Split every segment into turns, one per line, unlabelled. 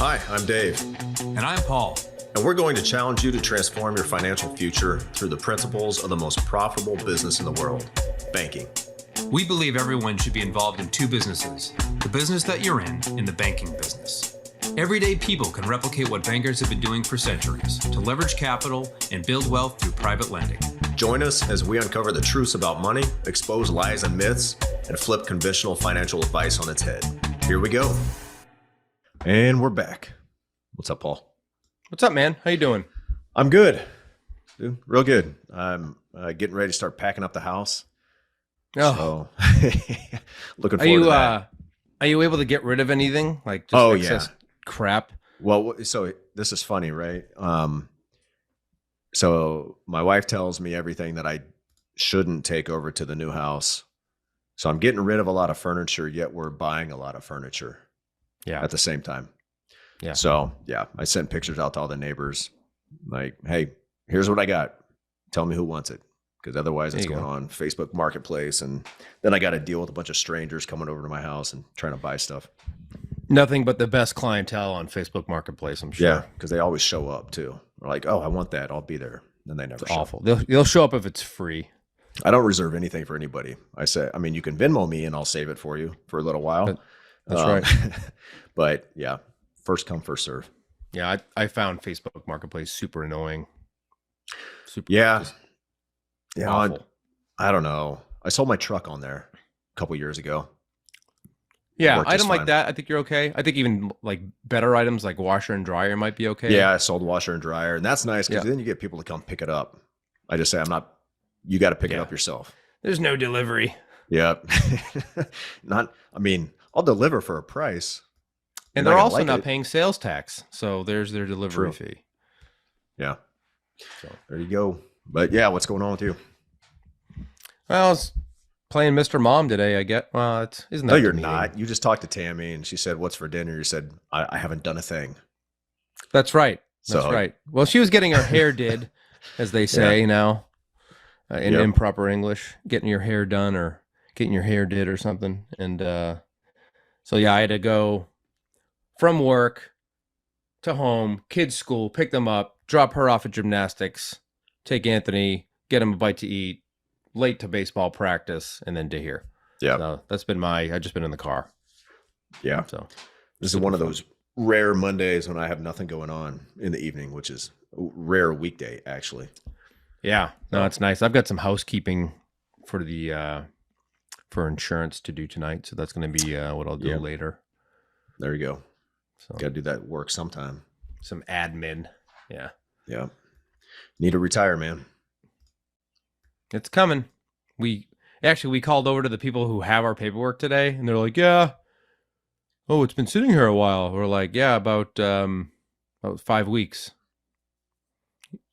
Hi, I'm Dave,
And I'm Paul.
and we're going to challenge you to transform your financial future through the principles of the most profitable business in the world, banking.
We believe everyone should be involved in two businesses, the business that you're in and the banking business. Everyday people can replicate what bankers have been doing for centuries to leverage capital and build wealth through private lending.
Join us as we uncover the truths about money, expose lies and myths, and flip conventional financial advice on its head. Here we go. And we're back. What's up, Paul?
What's up, man? How you doing?
I'm good, dude. Real good. I'm getting ready to start packing up the house.
Oh,
So, looking forward to that.
Are you able to get rid of anything like just
Oh,
excess crap?
Well, so this is funny, right? So my wife tells me everything that I shouldn't take over to the new house. So I'm getting rid of a lot of furniture, yet we're buying a lot of furniture
Yeah,
at the same time.
Yeah.
So yeah, I sent pictures out to all the neighbors, like, hey, here's what I got. Tell me who wants it. Because otherwise it's
There you
going
go.
on Facebook Marketplace. And then I got to deal with a bunch of strangers coming over to my house and trying to buy stuff.
nothing but the best clientele on Facebook Marketplace. I'm sure.
Yeah, because they always show up too. They're like, oh, I want that. I'll be there. And they never
It's
show up.
awful. They'll show up if it's free.
I don't reserve anything for anybody. I say, I mean, you can Venmo me and I'll save it for you for a little while.
That's
Um,
right.
But yeah, first come, first serve.
Yeah, I found Facebook Marketplace super annoying. Super.
Yeah.
just
Yeah.
awful.
I don't know. I sold my truck on there a couple years ago.
Yeah,
worked just
item like
fine.
that, I think you're okay. I think even like better items like washer and dryer might be okay.
Yeah. I sold washer and dryer. And that's nice because
Yeah.
then you get people to come pick it up. I just say, you got to pick it
Yeah.
up yourself.
There's no delivery.
Yeah. I mean, I'll deliver for a price.
And
You're
they're
gonna
also
like
not
it.
paying sales tax. So there's their delivery
True.
fee.
Yeah.
So
There you go. But yeah, what's going on with you?
well, I was playing Mr. Mom today, I get. Well, isn't that
No, you're
demeaning?
not. You just talked to Tammy and she said, what's for dinner? You said, I haven't done a thing.
That's right. That's
So-
right. Well, she was getting her hair did, as they say now, in
Yep.
improper English, getting your hair done or getting your hair did or something. And so, yeah, I had to go from work to home, kids' school, pick them up, drop her off at gymnastics, take Anthony, get him a bite to eat, late to baseball practice, and then to here.
Yeah.
So that's been I've just been in the car.
Yeah.
So
This is
super
one of
fun.
those rare Mondays when I have nothing going on in the evening, which is a rare weekday, actually.
yeah, no,
So-
it's nice. I've got some housekeeping for the for insurance to do tonight, so that's going to be what I'll do
Yeah.
later.
There you go.
So
Got to do that work sometime.
some admin. Yeah,
Yeah. Need to retire, man.
it's coming. We called over to the people who have our paperwork today, and they're like, "Yeah, oh, it's been sitting here a while." We're like, "Yeah, about 5 weeks."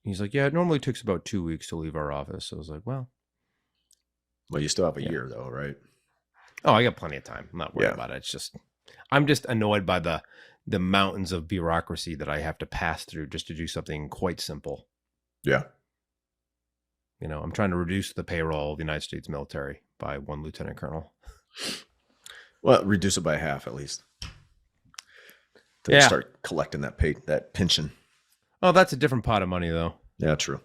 He's like, "Yeah, it normally takes about 2 weeks to leave our office." I was like, "Well,
Well, you still have a
Yeah.
year though, right?
oh, I got plenty of time. I'm not worried
Yeah.
about it. I'm just annoyed by the mountains of bureaucracy that I have to pass through just to do something quite simple.
Yeah.
You know, I'm trying to reduce the payroll of the United States military by 1 lieutenant colonel.
Well, reduce it by half at least. Then
Yeah.
start collecting that pension.
Oh, that's a different pot of money, though.
Yeah, true.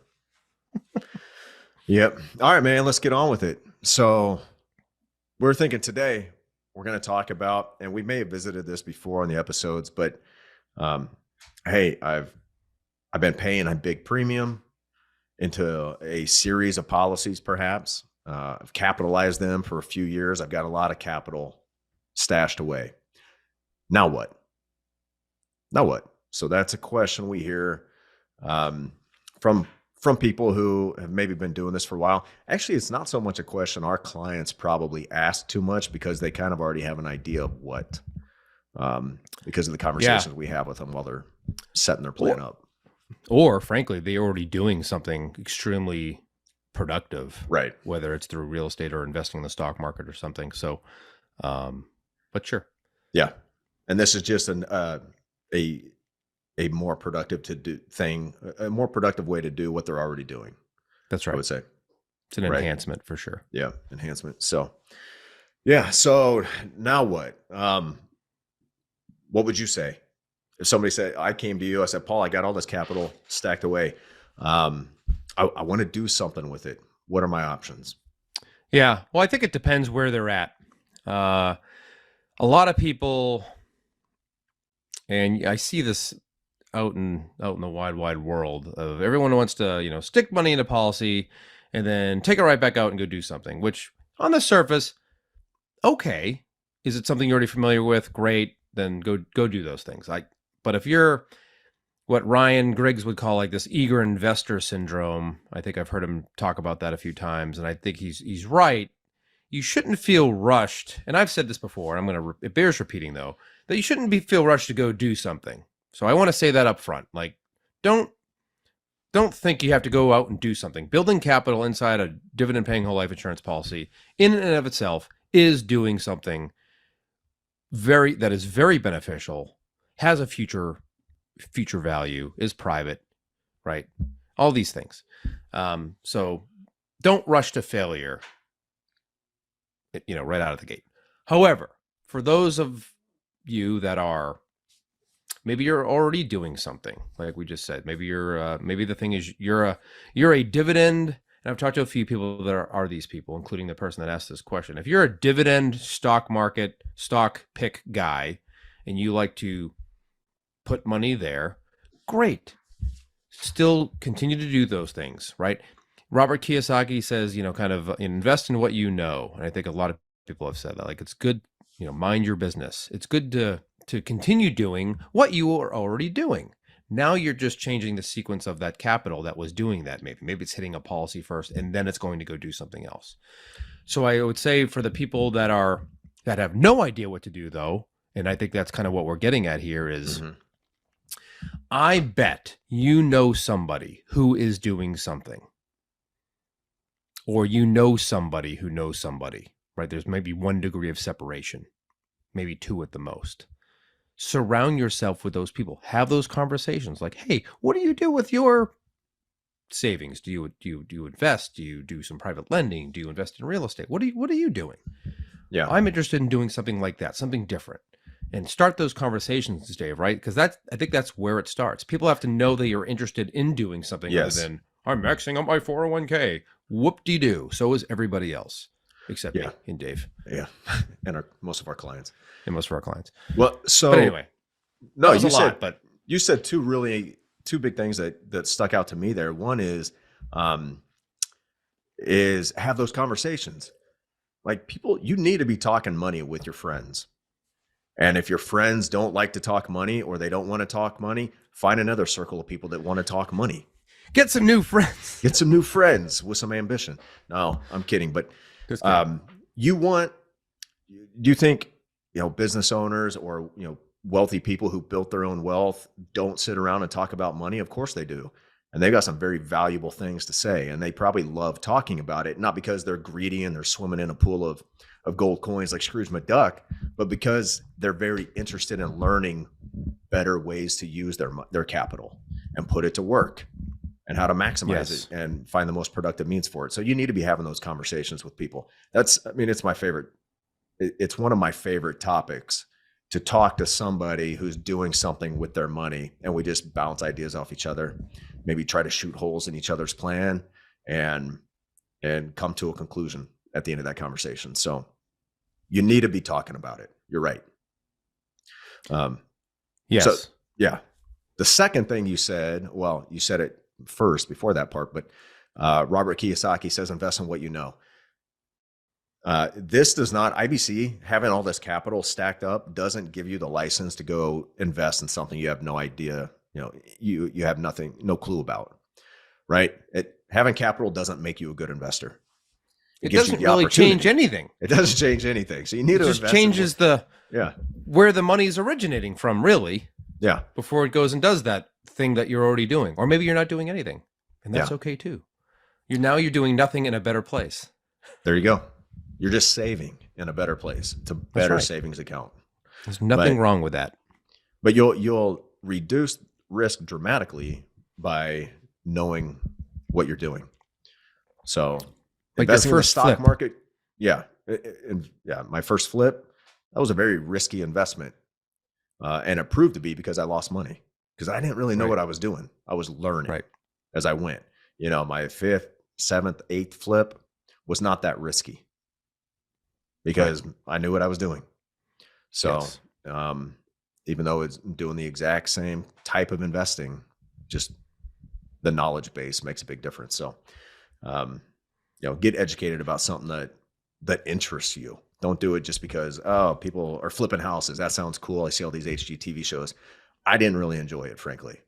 Yep. All right, man, let's get on with it. So we're thinking today we're going to talk about, and we may have visited this before on the episodes, but hey, I've been paying a big premium into a series of policies, perhaps. I've capitalized them for a few years. I've got a lot of capital stashed away. Now what? Now what? So that's a question we hear from people who have maybe been doing this for a while. Actually, it's not so much a question our clients probably ask too much because they kind of already have an idea of what, because of the conversations we have with them while they're setting their plan up.
Or, frankly, they're already doing something extremely productive,
Right.
whether it's through real estate or investing in the stock market or something. So, but sure.
Yeah. And this is just a more productive a more productive way to do what they're already doing,
That's
I
right.
would say.
It's an
Right.
enhancement for sure.
Yeah, enhancement. So, yeah. So now what? What would you say if somebody said, I came to you, I said, Paul, I got all this capital stacked away. I want to do something with it. What are my options?
Yeah. Well, I think it depends where they're at. A lot of people, and I see this out in the wide world of everyone wants to, stick money into policy and then take it right back out and go do something, which on the surface, okay. Is it something you're already familiar with? Great. Then go do those things. But if you're what Ryan Griggs would call like this eager investor syndrome, I think I've heard him talk about that a few times, and I think he's right. You shouldn't feel rushed, and I've said this before, and it bears repeating though, that you shouldn't feel rushed to go do something. So I want to say that up front. Like, don't think you have to go out and do something. Building capital inside a dividend-paying whole life insurance policy in and of itself is doing something that is very beneficial, has a future value, is private, right? All these things. So don't rush to failure, right out of the gate. However, for those of you that are, maybe you're already doing something, like we just said, maybe maybe the thing is you're a dividend, and I've talked to a few people that are these people, including the person that asked this question. If you're a dividend stock pick guy, and you like to put money there, great. Still continue to do those things, right? Robert Kiyosaki says, kind of invest in what you know. And I think a lot of people have said that, like, it's good, mind your business. It's good to continue doing what you are already doing. Now you're just changing the sequence of that capital that was doing that. Maybe it's hitting a policy first, and then it's going to go do something else. So I would say for the people that have no idea what to do though, and I think that's kind of what we're getting at here is, I bet somebody who is doing something, or somebody who knows somebody, right? There's maybe 1 degree of separation, maybe 2 at the most. Surround yourself with those people. Have those conversations like, hey, what do you do with your savings? Do you invest? Do you do some private lending? Do you invest in real estate? What are you doing?
Yeah.
I'm interested in doing something like that, something different. And start those conversations, Dave, right? Because I think that's where it starts. People have to know that you're interested in doing something other than, I'm maxing out my 401k. Whoop-de-doo. So is everybody else, except me and Dave.
Yeah. And most of our clients.
Well,
so
but anyway,
no,
you
said two big things that stuck out to me there. One is have those conversations. Like, people, you need to be talking money with your friends. And if your friends don't like to talk money, or they don't want to talk money, find another circle of people that want to talk money.
Get some new friends.
Get some new friends with some ambition. No, I'm kidding. But do you think, business owners or, wealthy people who built their own wealth don't sit around and talk about money? Of course they do. And they've got some very valuable things to say. And they probably love talking about it, not because they're greedy and they're swimming in a pool of gold coins like Scrooge McDuck, but because they're very interested in learning better ways to use their capital and put it to work, and how to maximize it and find the most productive means for it. So you need to be having those conversations with people. It's my favorite. It's one of my favorite topics, to talk to somebody who's doing something with their money, and we just bounce ideas off each other, maybe try to shoot holes in each other's plan, and come to a conclusion at the end of that conversation. So you need to be talking about it. You're right.
Yes.
So, yeah. The second thing you said it first before that part, but Robert Kiyosaki says, invest in what you know. This does not, IBC, having all this capital stacked up doesn't give you the license to go invest in something you have no idea, you have no clue about, right? Having capital doesn't make you a good investor.
It doesn't really change anything.
It doesn't change anything. So you need to invest.
It just changes where the money is originating from, really.
Yeah.
Before it goes and does that thing that you're already doing. Or maybe you're not doing anything. And that's okay too. You're doing nothing in a better place.
There you go. You're just saving in a better place. It's a better savings account.
There's nothing wrong with that.
But you'll reduce risk dramatically by knowing what you're doing. So
like
investing in the stock
flip.
market. Yeah. My first flip, that was a very risky investment. And it proved to be because I lost money because I didn't really know
Right.
what I was doing. I was learning
Right.
as I went. My fifth, seventh, eighth flip was not that risky because I knew what I was doing. So,
Yes.
even though it's doing the exact same type of investing, just the knowledge base makes a big difference. So, get educated about something that interests you. Don't do it just because, oh, people are flipping houses. That sounds cool. I see all these HGTV shows. I didn't really enjoy it, frankly.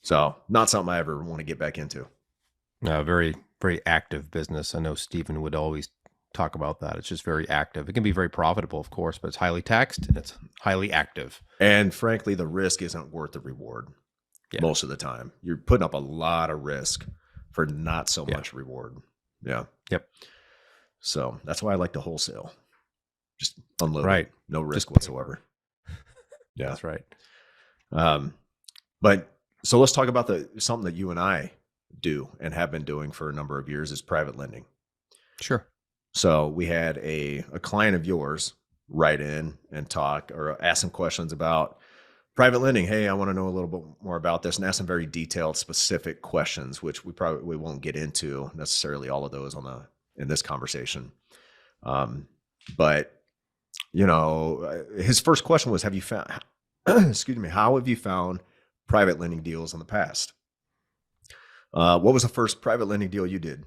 So not something I ever want to get back into.
Very, very active business. I know Stephen would always talk about that. It's just very active. It can be very profitable, of course, but it's highly taxed and it's highly active.
And frankly, the risk isn't worth the reward most of the time. You're putting up a lot of risk for not so much reward. Yeah.
Yep.
So that's why I like to wholesale. Just unload.
Right.
No risk
Just-
whatsoever. Yeah.
That's right.
But so let's talk about something that you and I do and have been doing for a number of years is private lending.
Sure.
So we had a client of yours write in and talk or ask some questions about private lending. Hey, I want to know a little bit more about this, and ask some very detailed, specific questions, which we won't get into necessarily all of those in this conversation. But his first question was, have you found, excuse me, how have you found private lending deals in the past? What was the first private lending deal you did?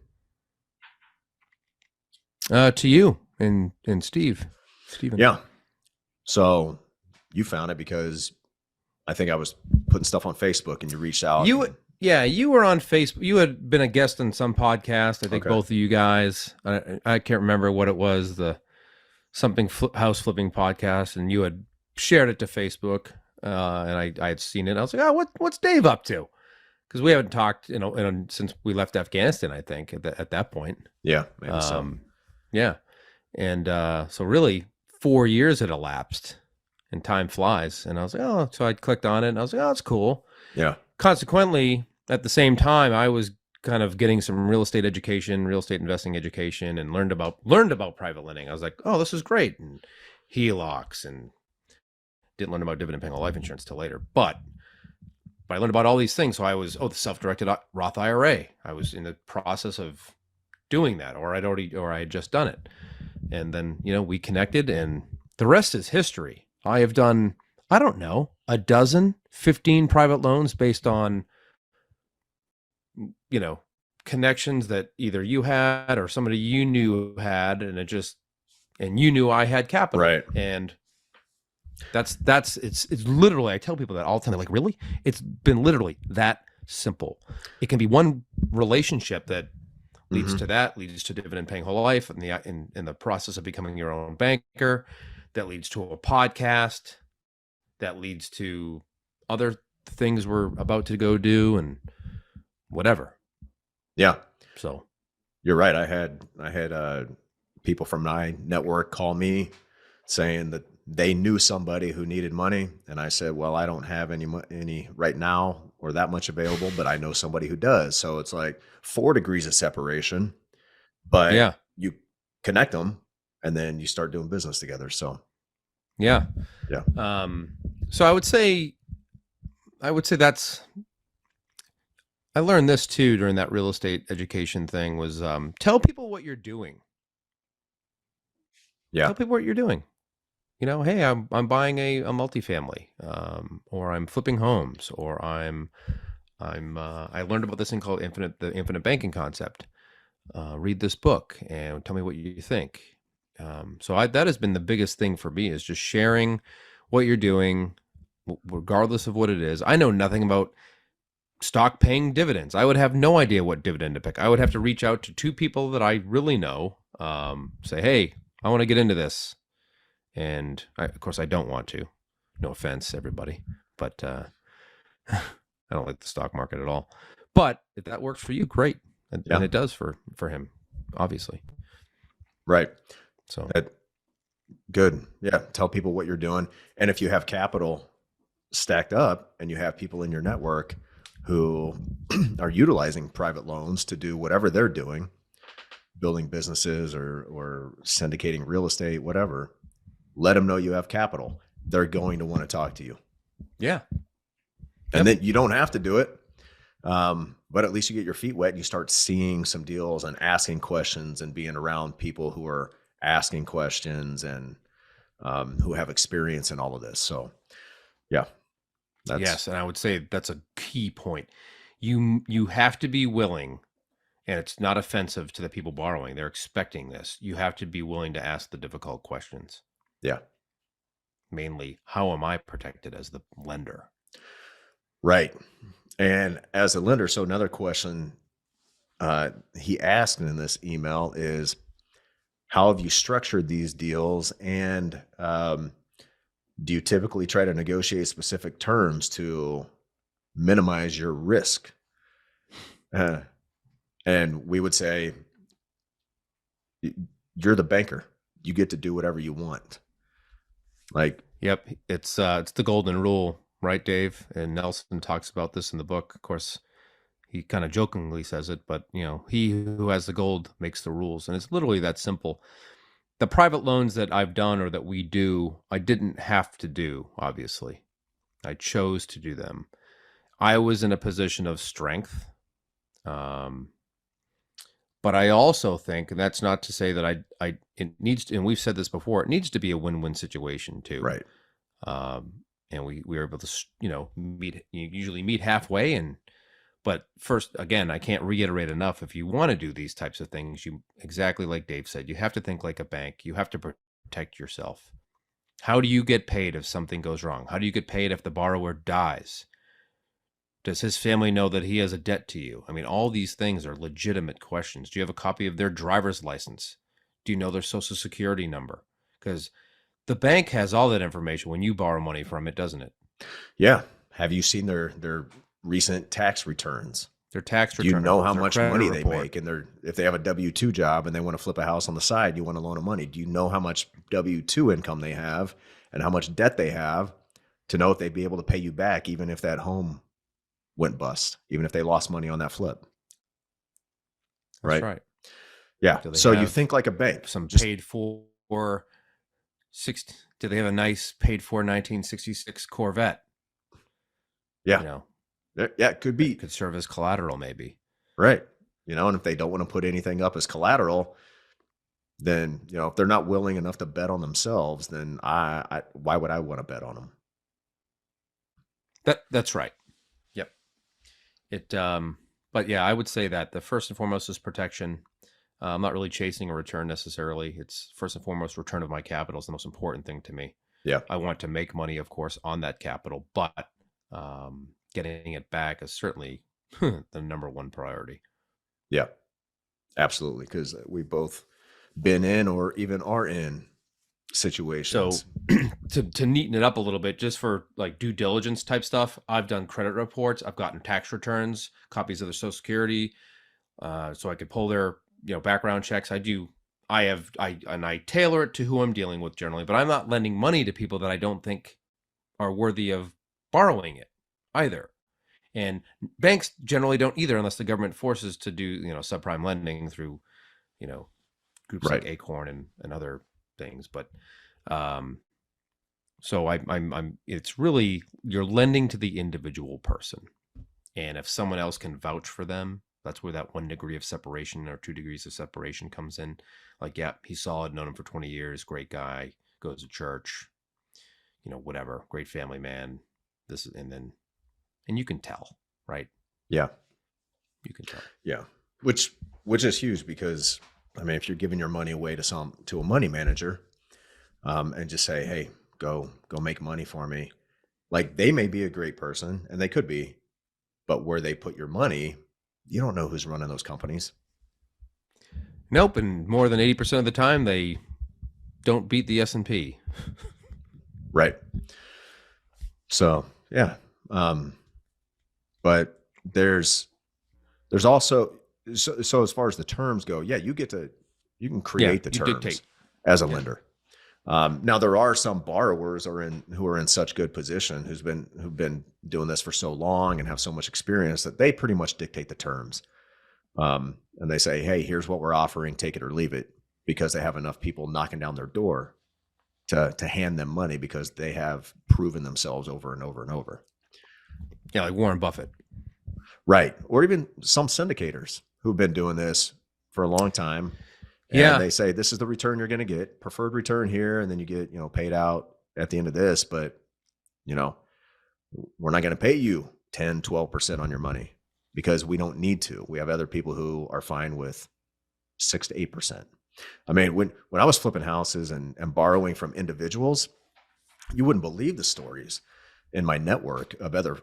To you and Stephen.
Yeah. So you found it because I think I was putting stuff on Facebook and you reached out.
You were on Facebook. You had been a guest on some podcast. I think
Okay.
both of you guys. I can't remember what it was. The something house flipping podcast, and you had shared it to Facebook, and I had seen it. I was like, oh, what's Dave up to? Because we haven't talked, since we left Afghanistan. I think at that point.
Yeah. Maybe so.
Yeah, and so really 4 years had elapsed, and time flies. And I was like, oh, so I clicked on it, and I was like, oh, that's cool.
Yeah.
Consequently, at the same time, I was kind of getting some real estate education, real estate investing education, and learned about private lending. I was like, oh, this is great, and HELOCs, and didn't learn about dividend paying life insurance till later, but I learned about all these things. So I was, the self-directed Roth IRA. I was in the process of doing that, or I had just done it, and then we connected, and the rest is history. I have done, I don't know, 15 private loans based on connections that either you had or somebody you knew had, and you knew I had capital.
Right.
And it's literally, I tell people that all the time. They're like, really? It's been literally that simple. It can be one relationship that leads to that, leads to dividend paying whole life, and in the process of becoming your own banker, that leads to a podcast, that leads to other things we're about to go do, and whatever.
Yeah.
So
you're right. I had people from my network call me saying that they knew somebody who needed money. And I said, well, I don't have any right now or that much available, but I know somebody who does. So it's like 4 degrees of separation, but you connect them and then you start doing business together. So
yeah. So I would say that's, I learned this too during that real estate education thing was, tell people what you're doing.
Yeah.
Tell people what you're doing. Hey, I'm buying a multifamily, or I'm flipping homes, or I learned about this thing called the infinite banking concept. Read this book and tell me what you think. So that has been the biggest thing for me, is just sharing what you're doing, regardless of what it is. I know nothing about stock paying dividends. I would have no idea what dividend to pick. I would have to reach out to 2 people that I really know, say, hey, I want to get into this. And of course I don't want to, no offense everybody, but I don't like the stock market at all. But if that works for you, great. And it does for him, obviously.
Right.
So
good. Yeah. Tell people what you're doing. And if you have capital stacked up and you have people in your network who are utilizing private loans to do whatever they're doing, building businesses or syndicating real estate, whatever, let them know you have capital. they're going to want to talk to you.
Yeah.
And then you don't have to do it. But at least you get your feet wet and you start seeing some deals and asking questions and being around people who are asking questions and who have experience in all of this. So yeah.
Yes, and I would say that's a key point. You have to be willing, and it's not offensive to the people borrowing. They're expecting this. You have to be willing to ask the difficult questions.
Yeah.
Mainly, how am I protected as the lender?
Right. And as a lender, so another question he asked in this email is, how have you structured these deals? And do you typically try to negotiate specific terms to minimize your risk? And we would say, you're the banker. You get to do whatever you want. Like,
yep, it's the golden rule, right, Dave? And Nelson talks about this in the book. Of course, he kind of jokingly says it, but he who has the gold makes the rules, and it's literally that simple. The private loans that I've done or that we do, I didn't have to do, obviously. I chose to do them. I was in a position of strength. But I also think, and that's not to say that it needs to, and we've said this before, it needs to be a win-win situation too.
right.
And we were able to, usually meet halfway. But first, again, I can't reiterate enough. If you want to do these types of things, you exactly like Dave said, you have to think like a bank. You have to protect yourself. How do you get paid if something goes wrong? How do you get paid if the borrower dies? Does his family know that he has a debt to you? I mean, all these things are legitimate questions. Do you have a copy of their driver's license? Do you know their social security number? Because the bank has all that information when you borrow money from it, doesn't it?
Yeah. Have you seen their recent tax returns?
Their tax
Do
return.
you know how much money they
report.
make? And if they have a W-2 job and they want to flip a house on the side, you want to loan them money. Do you know how much W-2 income they have and how much debt they have to know if they'd be able to pay you back, even if that home went bust, even if they lost money on that flip?
That's right.
Yeah.
Do they
So you
have
think like a bank.
some
Just-
paid for do they have a nice paid for 1966 Corvette?
Yeah. Yeah, it could be.
Could serve as collateral maybe.
Right. And if they don't want to put anything up as collateral, then, if they're not willing enough to bet on themselves, then why would I want to bet on them?
That's right. Yep. But yeah, I would say that the first and foremost is protection. I'm not really chasing a return necessarily. It's first and foremost return of my capital is the most important thing to me.
Yeah.
I want to make money, of course, on that capital, but getting it back is certainly the number one priority.
Yeah, absolutely. Because we both been in or even are in situations.
So to neaten it up a little bit, just for like due diligence type stuff, I've done credit reports. I've gotten tax returns, copies of their Social Security, so I could pull their background checks. I tailor it to who I'm dealing with generally, but I'm not lending money to people that I don't think are worthy of borrowing it either. And banks generally don't either, unless the government forces to do subprime lending through groups
Right.
like Acorn and other things. But so I'm it's really, you're lending to the individual person, and if someone else can vouch for them, that's where that 1 degree of separation or 2 degrees of separation comes in. Like, yeah, he's solid, known him for 20 years, great guy, goes to church, whatever, great family man. And you can tell, right?
Yeah.
You can tell.
Yeah. Which is huge, because if you're giving your money away to a money manager, and just say, hey, go make money for me. Like, they may be a great person, and they could be, but where they put your money, you don't know who's running those companies.
Nope. And more than 80% of the time, they don't beat the S&P.
Right. So, yeah. But there's also, so as far as the terms go, yeah, you can create the
you
terms
dictate.
as a lender. Now there are some borrowers who are in such good position who've been doing this for so long and have so much experience that they pretty much dictate the terms. And they say, hey, here's what we're offering, take it or leave it, because they have enough people knocking down their door to hand them money because they have proven themselves over and over and over.
Yeah, like Warren Buffett.
Right. Or even some syndicators who've been doing this for a long time. And
Yeah.
they say, this is the return you're going to get, preferred return here. And then you get, paid out at the end of this. But, we're not going to pay you 10, 12% on your money because we don't need to. We have other people who are fine with 6 to 8%. I mean, when I was flipping houses and borrowing from individuals, you wouldn't believe the stories in my network of other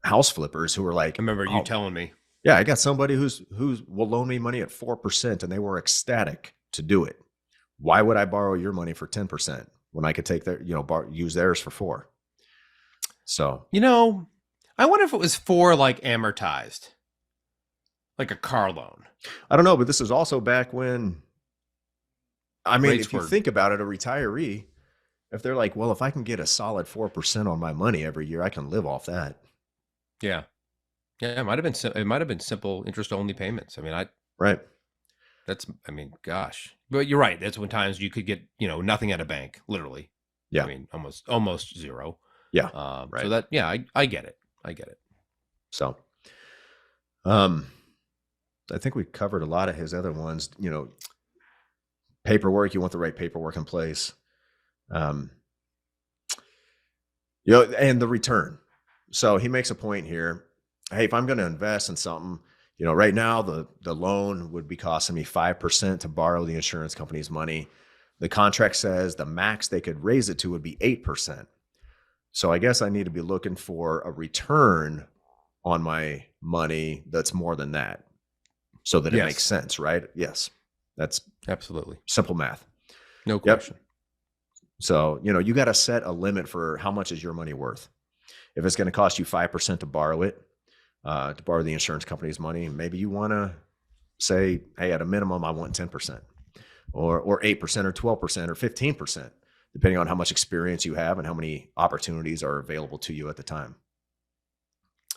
house flippers who were like,
I remember you
"Oh,
telling me.
yeah, I got somebody who's will loan me money at 4%, and they were ecstatic to do it. Why would I borrow your money for 10% when I could take their, use theirs for 4? So,
I wonder if it was for like amortized, like a car loan.
I don't know, but this is also back when, I mean,
Rates
if you
were-
think about it, a retiree, if they're like, well, if I can get a solid 4% on my money every year, I can live off that.
Yeah. Yeah, it might have been simple interest only payments. I mean,
Right.
Gosh. But you're right. That's when times you could get, nothing at a bank, literally.
Yeah.
I mean, almost zero.
Yeah.
Right.
Right.
So that, yeah, I get it. I get it.
So, I think we covered a lot of his other ones, paperwork, you want the right paperwork in place. And the return. So he makes a point here. Hey, if I'm going to invest in something, right now the loan would be costing me 5% to borrow the insurance company's money. The contract says the max they could raise it to would be 8%. So I guess I need to be looking for a return on my money that's more than that so that it
Yes.
makes sense, right? Yes. That's
Absolutely.
simple math.
No question.
So, you got to set a limit for how much is your money worth. If it's going to cost you 5% to borrow it, to borrow the insurance company's money, maybe you want to say, hey, at a minimum, I want 10% or 8% or 12% or 15%, depending on how much experience you have and how many opportunities are available to you at the time.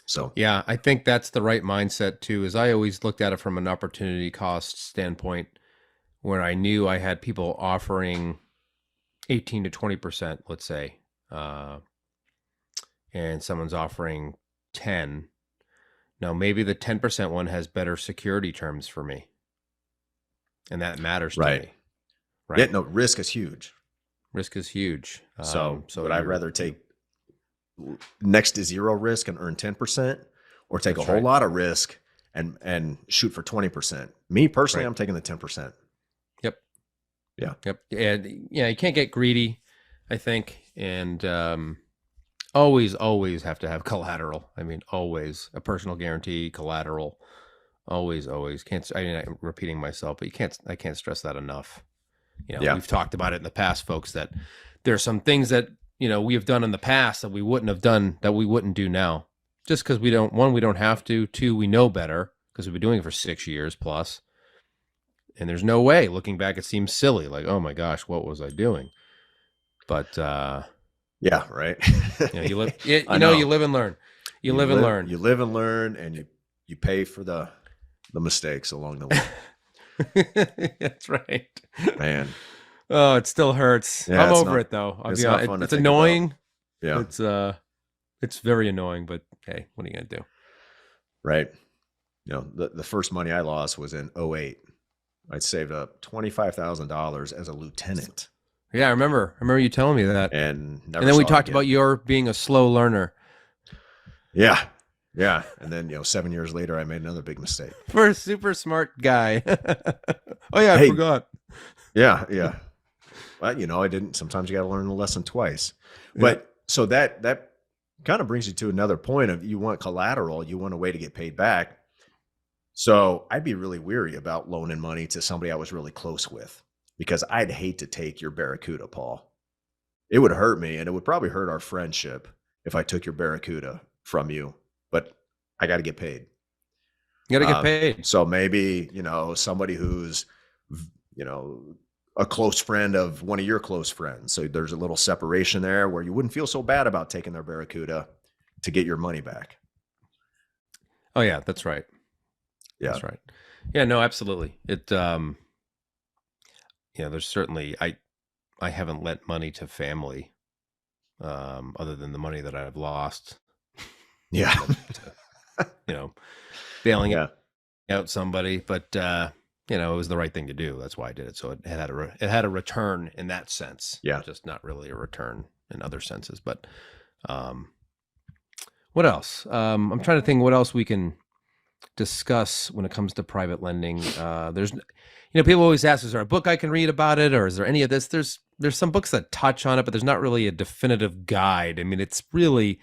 So,
Yeah, I think that's the right mindset too, is I always looked at it from an opportunity cost standpoint where I knew I had people offering 18 to 20%, let's say, and someone's offering 10. Now, maybe the 10% one has better security terms for me. And that matters to
Right.
me. Right.
yeah, no, risk is huge.
Risk is huge.
So would I
you're-
rather take next to zero risk and earn 10% or take
That's
a whole
right.
lot of risk and shoot for 20%? Me personally,
Right.
I'm taking the 10%.
Yep. And yeah, you can't get greedy, I think. And always have to have collateral. I mean, always a personal guarantee, collateral. Always. I'm repeating myself, but I can't stress that enough.
Yeah.
We've talked about it in the past, folks, that there are some things that, we have done in the past that we wouldn't have done, that we wouldn't do now. Just because we don't have to. 2, we know better because we've been doing it for 6 years plus. And there's no way, looking back, it seems silly. Like, oh my gosh, what was I doing? But
Yeah, right.
you live, you
I
know,
know.
you live and learn. You live and learn.
You live and learn, and you pay for the mistakes along the way.
That's right.
Man,
Oh, it still hurts.
Yeah,
I'm
it's
over
not-
it though. I'll
it's
be
not
honest.
fun to
It's
think
annoying.
yeah,
It's very annoying, but hey, what are you gonna do?
right. The first money I lost was in 2008. I'd saved up $25,000 as a lieutenant,
Yeah, I remember you telling me that.
and never.
And then we
saw it
talked
again.
about your being a slow learner.
Yeah, and then 7 years later, I made another big mistake.
For a super smart guy. Oh yeah, I
Hey.
forgot.
Yeah. Well, I didn't. Sometimes you got to learn the lesson twice. But so that kind of brings you to another point of you want collateral, you want a way to get paid back. So I'd be really weary about loaning money to somebody I was really close with because I'd hate to take your Barracuda, Paul. It would hurt me, and it would probably hurt our friendship if I took your Barracuda from you. But I got to get paid.
You gotta get paid.
So maybe, somebody who's, a close friend of one of your close friends. So there's a little separation there where you wouldn't feel so bad about taking their Barracuda to get your money back.
Oh yeah, that's right.
Yeah.
That's right. Yeah, no, absolutely. It there's certainly I haven't lent money to family, other than the money that I've lost.
Yeah.
You know, bailing
Yeah.
out somebody, but you know, it was the right thing to do. That's why I did it. So it had a return in that sense.
Yeah.
Just not really a return in other senses. But what else? I'm trying to think what else we can discuss when it comes to private lending. There's, people always ask, is there a book I can read about it, or is there any of this? There's some books that touch on it, but there's not really a definitive guide. I mean, it's really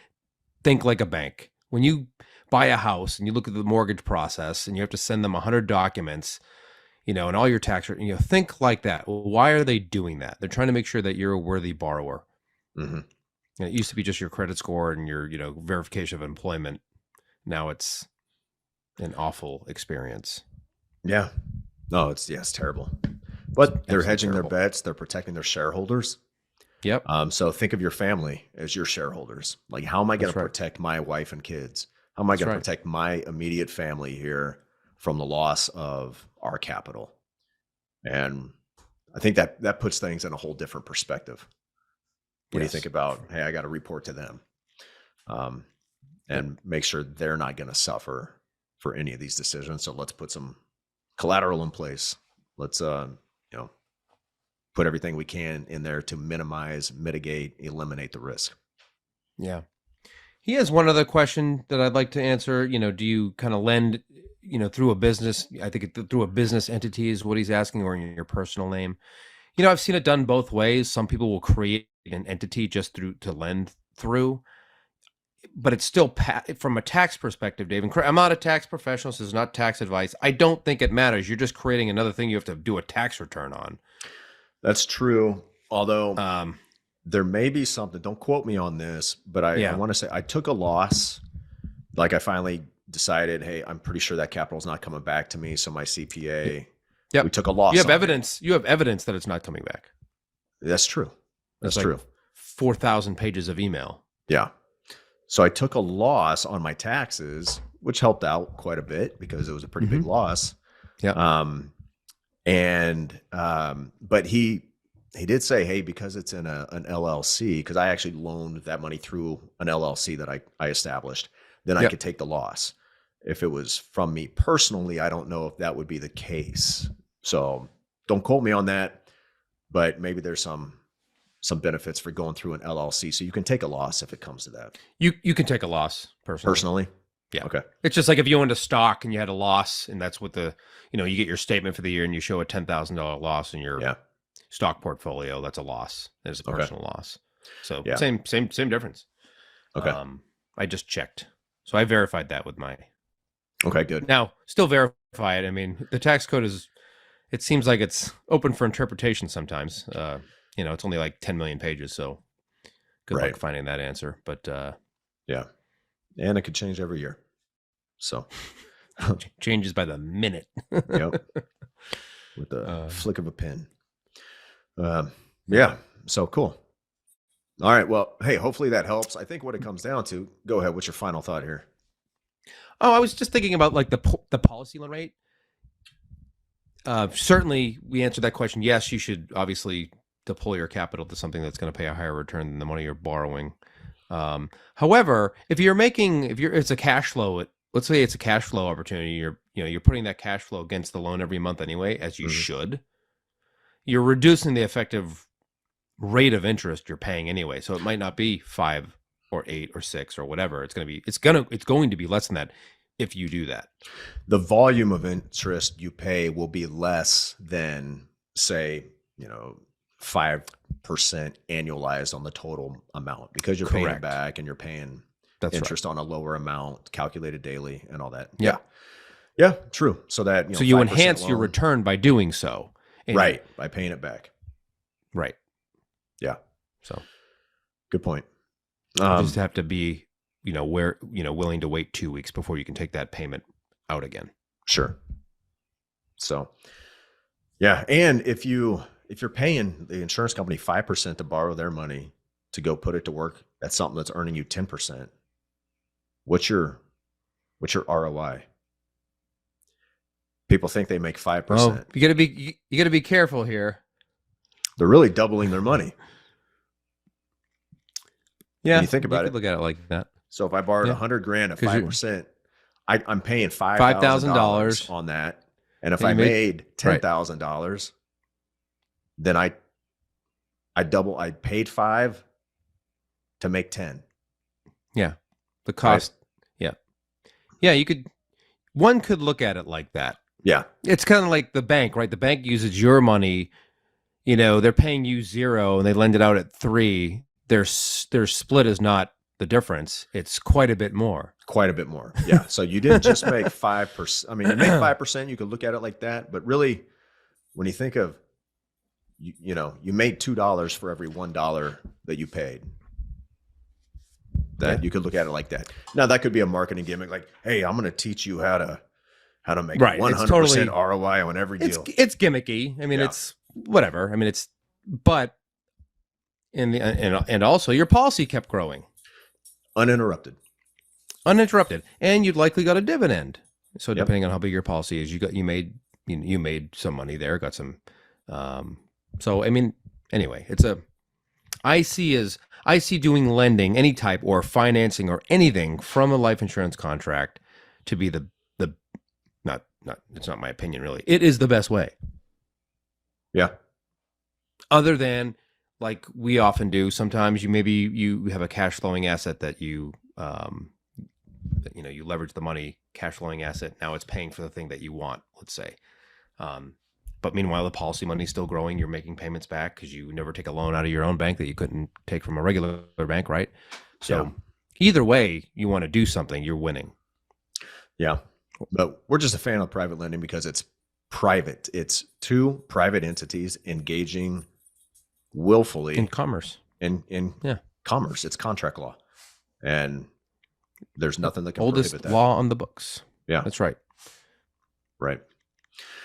think like a bank. When you buy a house and you look at the mortgage process and you have to send them 100 documents, and all your tax, think like that. Well, why are they doing that? They're trying to make sure that you're a worthy borrower.
Mm-hmm.
And it used to be just your credit score and your, verification of employment. Now it's an awful experience.
Yeah. No, it's terrible. But they're hedging
terrible.
their bets. They're protecting their shareholders.
Yep.
So think of your family as your shareholders. Like, how am I going to protect my wife and kids? How am I going to protect my immediate family here from the loss of our capital? And I think that puts things in a whole different perspective. When you think about, hey, I got to report to them, and make sure they're not going to suffer for any of these decisions. So let's put some collateral in place. Let's, put everything we can in there to minimize, mitigate, eliminate the risk.
Yeah. He has one other question that I'd like to answer. Do you kind of lend, through a business? I think through a business entity is what he's asking, or in your personal name. I've seen it done both ways. Some people will create an entity just to lend through, but it's still from a tax perspective, Dave. And I'm not a tax professional, so it's not tax advice. I don't think it matters. You're just creating another thing you have to do a tax return on.
That's true. Although there may be something, don't quote me on this, but I want to say I took a loss. Like, I finally decided, hey, I'm pretty sure that capital is not coming back to me. So my CPA, we took a loss.
You have evidence. You have evidence that it's not coming back.
That's true. That's
like
true.
4,000 pages of email.
Yeah. So I took a loss on my taxes, which helped out quite a bit because it was a pretty big loss.
Yeah.
But he did say, hey, because it's in an LLC, because I actually loaned that money through an LLC that I established, then I could take the loss. If it was from me personally, I don't know if that would be the case. So don't quote me on that, but maybe there's some benefits for going through an LLC. So you can take a loss if it comes to that.
You can take a loss personally. Yeah.
Okay.
It's just like if you owned a stock and you had a loss, and that's what you get your statement for the year and you show a $10,000 loss in your stock portfolio. That's a loss. It's a personal loss. So same difference.
Okay.
I just checked. So I verified that with my.
Okay, good.
Now, still verify it. I mean, the tax code it seems like it's open for interpretation sometimes. It's only like 10 million pages. So good luck finding that answer. But
yeah. And it could change every year. So
changes by the minute.
Yep. With the flick of a pen. Yeah. So cool. All right. Well, hey, hopefully that helps. I think what it comes down to, go ahead. What's your final thought here?
Oh, I was just thinking about like the policy loan rate. Certainly we answered that question. Yes, you should obviously deploy your capital to something that's going to pay a higher return than the money you're borrowing. However, if it's a cash flow, let's say it's a cash flow opportunity, you're putting that cash flow against the loan every month anyway, as you should. You're reducing the effective rate of interest you're paying anyway. So it might not be 5 or 8 or 6 or whatever. It's going to be less than that if you do that.
The volume of interest you pay will be less than, say, 5% annualized on the total amount, because you're paying it back and you're paying interest on a lower amount, calculated daily and all that.
Yeah.
Yeah, true. So that,
so you enhance your return by doing so.
By paying it back.
Right.
Yeah.
So
good point.
You just have to be, willing to wait 2 weeks before you can take that payment out again.
Sure. So, yeah. And if you're paying the insurance company 5% to borrow their money to go put it to work, that's something that's earning you 10%. What's your ROI? People think they make 5%.
Oh, you gotta be careful here.
They're really doubling their money.
Yeah,
When you think about
could
it.
look at it like that.
So if I borrowed
Yeah.
$100,000 at
'Cause you're-
$5%, I'm paying $5,000 on that. And if
And
I
you
made $10,000, then I paid 5 to make 10.
The cost. Yeah, one could look at it like that.
Yeah.
It's kind of like the bank, right? The bank uses your money. They're paying you 0 and they lend it out at 3. Their split is not the difference. It's quite a bit more.
Quite a bit more. Yeah. So you didn't just make 5%. I mean, you make 5%, you could look at it like that. But really, when you think of, you made $2 for every $1 that you paid. You could look at it like that. Now that could be a marketing gimmick, like, hey, I'm going to teach you how to make 100% ROI on every deal.
It's gimmicky. I mean, it's whatever. I mean, but and also your policy kept growing
Uninterrupted,
and you'd likely got a dividend. So depending on how big your policy is, you made some money there, got some. So I mean, anyway, I see doing lending, any type, or financing or anything from a life insurance contract to be the not it's not my opinion really. It is the best way.
Yeah.
Other than like we often do, sometimes you have a cash flowing asset that you leverage the money, cash flowing asset. Now it's paying for the thing that you want, let's say. But meanwhile, the policy money is still growing. You're making payments back because you never take a loan out of your own bank that you couldn't take from a regular bank, right? So either way, you want to do something, you're winning.
Yeah. But we're just a fan of private lending because it's private. It's two private entities engaging willfully
In commerce.
in commerce. It's contract law. And there's nothing that can
Oldest
prohibit that.
law on the books.
Yeah.
That's right.
Right.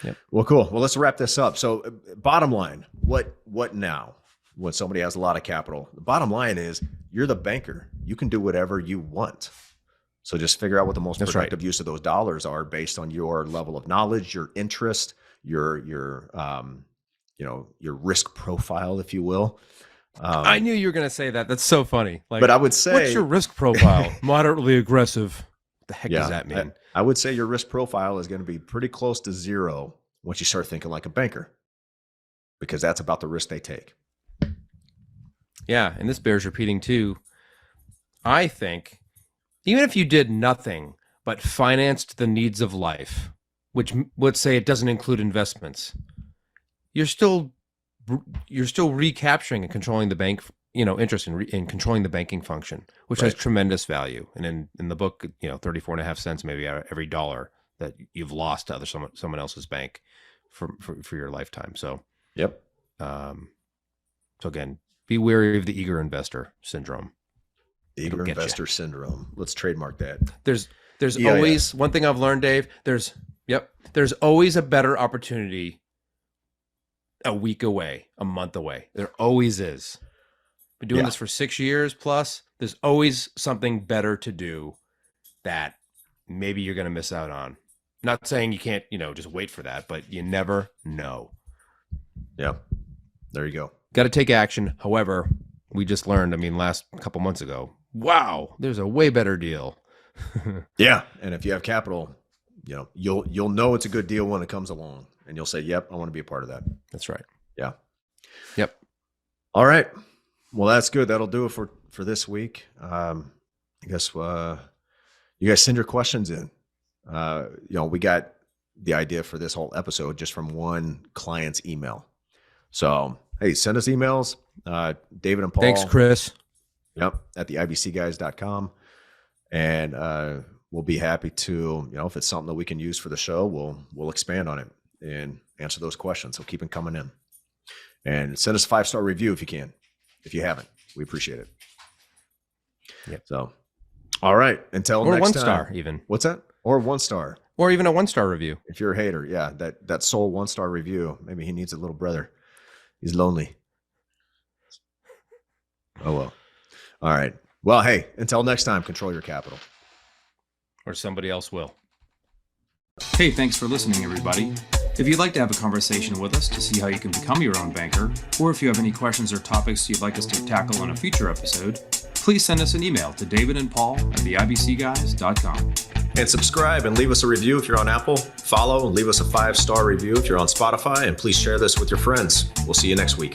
Yep.
Well, cool. Well, let's wrap this up. So bottom line, what now when somebody has a lot of capital? The bottom line is you're the banker. You can do whatever you want. So just figure out what the most productive use of those dollars are based on your level of knowledge, your interest, your risk profile, if you will.
I knew you were going to say that. That's so funny.
But I would say,
what's your risk profile? Moderately aggressive. What the heck does that mean?
I would say your risk profile is going to be pretty close to 0 once you start thinking like a banker, because that's about the risk they take.
Yeah, and this bears repeating too. I think even if you did nothing but financed the needs of life, which let's say it doesn't include investments, you're still recapturing and controlling the bank, interest in controlling the banking function, which has tremendous value. And in the book, 34.5 cents maybe out of every dollar that you've lost to someone else's bank for your lifetime. So so again, be wary of the eager investor syndrome.
Eager investor syndrome. Let's trademark that.
There's always one thing I've learned, Dave. There's always a better opportunity a week away, a month away. There always is. Been doing this for 6 years plus. There's always something better to do that maybe you're going to miss out on. Not saying you can't, just wait for that, but you never know.
Yeah. There you go.
Got to take action. However, we just learned, last couple months ago, wow, there's a way better deal.
Yeah. And if you have capital, you'll know it's a good deal when it comes along, and you'll say, yep, I want to be a part of that.
That's right.
Yeah.
Yep.
All right. Well, that's good. That'll do it for this week. I guess you guys send your questions in. We got the idea for this whole episode just from one client's email. So, hey, send us emails. David and Paul.
Thanks, Chris.
Yep. At the ibcguys.com. And we'll be happy to, if it's something that we can use for the show, we'll expand on it and answer those questions. So keep them coming in. And send us a 5-star review if you can. If you haven't, we appreciate it.
Yep.
So, all right. Until
or
next time.
1 star even.
What's that? Or 1 star.
Or even a 1-star review.
If you're a hater, yeah, that sole 1-star review. Maybe he needs a little brother. He's lonely. Oh well. All right. Well, hey, until next time, control your capital.
Or somebody else will.
Hey, thanks for listening, everybody. If you'd like to have a conversation with us to see how you can become your own banker, or if you have any questions or topics you'd like us to tackle on a future episode, please send us an email to davidandpaul@theibcguys.com.
And subscribe and leave us a review if you're on Apple. Follow and leave us a 5-star review if you're on Spotify. And please share this with your friends. We'll see you next week.